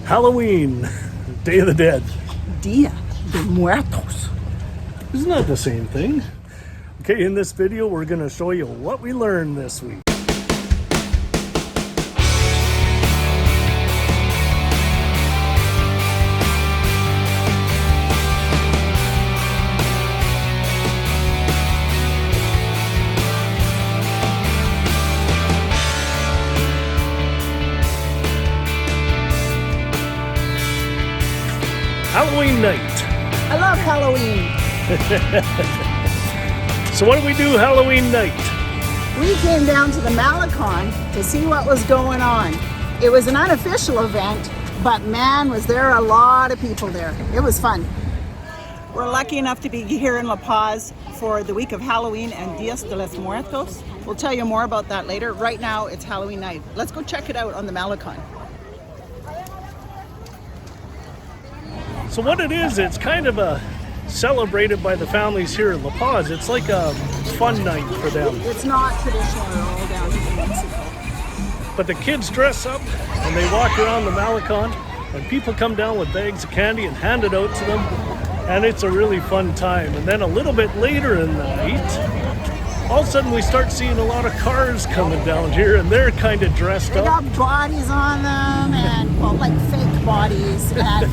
Halloween, Day of the Dead. Dia de Muertos. Isn't that the same thing? Okay, in this video, we're gonna show you what we learned this week. Halloween night. I love Halloween. So what did we do Halloween night? We came down to the Malecon to see what was going on. It was an unofficial event, but man, was there a lot of people there. It was fun. We're lucky enough to be here in La Paz for the week of Halloween and Dias de los Muertos. We'll tell you more about that later. Right now, it's Halloween night. Let's go check it out on the Malecon. So what it is, it's kind of a celebrated by the families here in La Paz. It's like a fun night for them. It's not traditional at all down here in Mexico. But the kids dress up and they walk around the Malecon and people come down with bags of candy and hand it out to them. And it's a really fun time. And then a little bit later in the night, all of a sudden we start seeing a lot of cars coming down here and they're kind of dressed up. They got bodies on them and, well, like fake bodies and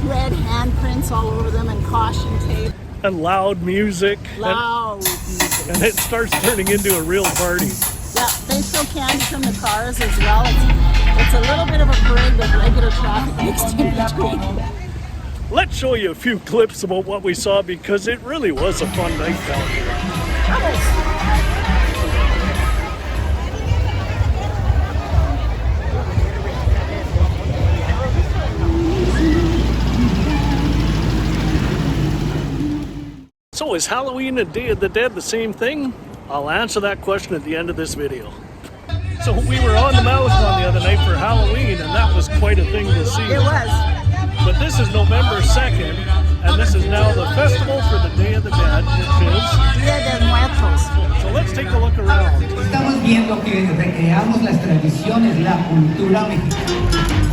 red handprints all over them and caution tape. And loud music. Loud music. And it starts turning into a real party. Yeah, they throw candy from the cars as well. It's a little bit of a parade with regular traffic mixed in between. Let's show you a few clips about what we saw because it really was a fun night down here. So is Halloween and Day of the Dead the same thing? I'll answer that question at the end of this video. So we were on the Malecon the other night for Halloween and that was quite a thing to see. It was. But this is November 2nd and this is now the festival for the Day of the Dead, which is Dia de Muertos. So let's take a look around. Estamos viendo que recreamos las tradiciones, la cultura mexicana.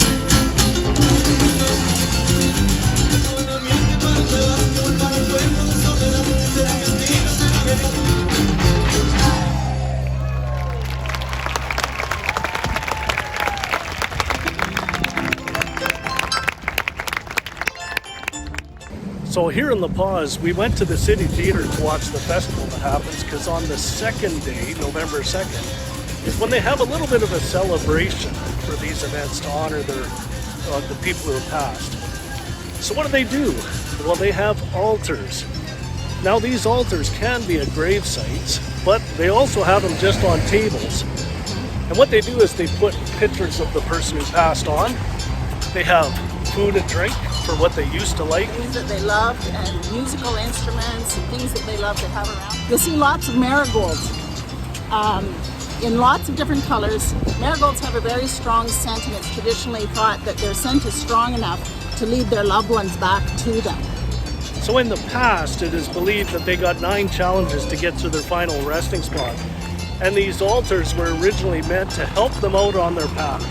So here in La Paz, we went to the city theater to watch the festival that happens because on the second day, November 2nd, is when they have a little bit of a celebration for these events to honor the people who have passed. So what do? Well, they have altars. Now these altars can be at grave sites, but they also have them just on tables. And what they do is they put pictures of the person who passed on. They have food and drink for what they used to like. Things that they loved and musical instruments and things that they love to have around. You'll see lots of marigolds in lots of different colors. Marigolds have a very strong scent and it's traditionally thought that their scent is strong enough to lead their loved ones back to them. So in the past, it is believed that they got 9 challenges to get to their final resting spot. And these altars were originally meant to help them out on their path.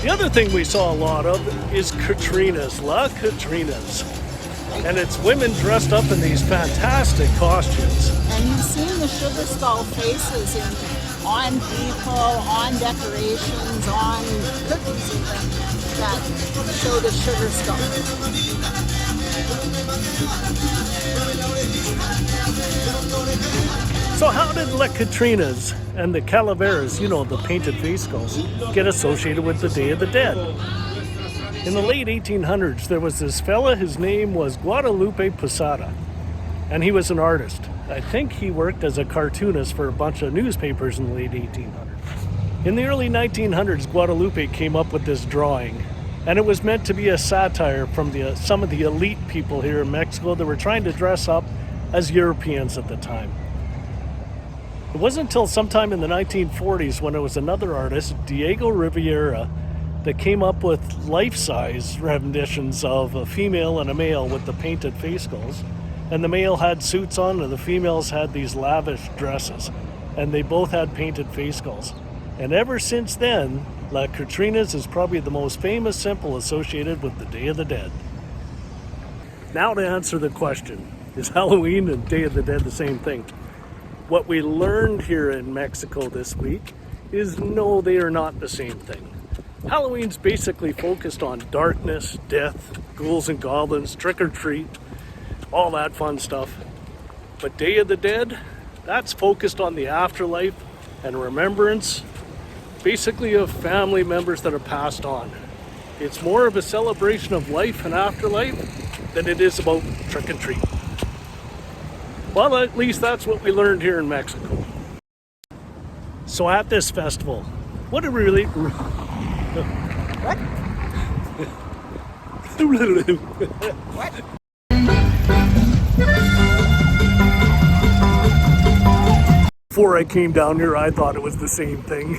The other thing we saw a lot of is Catrinas, La Catrinas. And it's women dressed up in these fantastic costumes. And you've seen the sugar skull faces on people, on decorations, on cookies even, that show the sugar skull. So how did La Catrinas and the calaveras, you know, the painted face skulls, get associated with the Day of the Dead? In the late 1800s, there was this fella, his name was Guadalupe Posada, and he was an artist. I think he worked as a cartoonist for a bunch of newspapers in the late 1800s. In the early 1900s, Guadalupe came up with this drawing, and it was meant to be a satire from some of the elite people here in Mexico that were trying to dress up as Europeans at the time. It wasn't until sometime in the 1940s when it was another artist, Diego Rivera, that came up with life-size renditions of a female and a male with the painted face skulls. And the male had suits on and the females had these lavish dresses. And they both had painted face skulls. And ever since then, La Catrina's is probably the most famous symbol associated with the Day of the Dead. Now to answer the question, is Halloween and Day of the Dead the same thing? What we learned here in Mexico this week is no, they are not the same thing. Halloween's basically focused on darkness, death, ghouls and goblins, trick or treat, all that fun stuff. But Day of the Dead, that's focused on the afterlife and remembrance, basically of family members that are passed on. It's more of a celebration of life and afterlife than it is about trick and treat. Well, at least that's what we learned here in Mexico. So at this festival, what do we really... What? What? Before I came down here, I thought it was the same thing.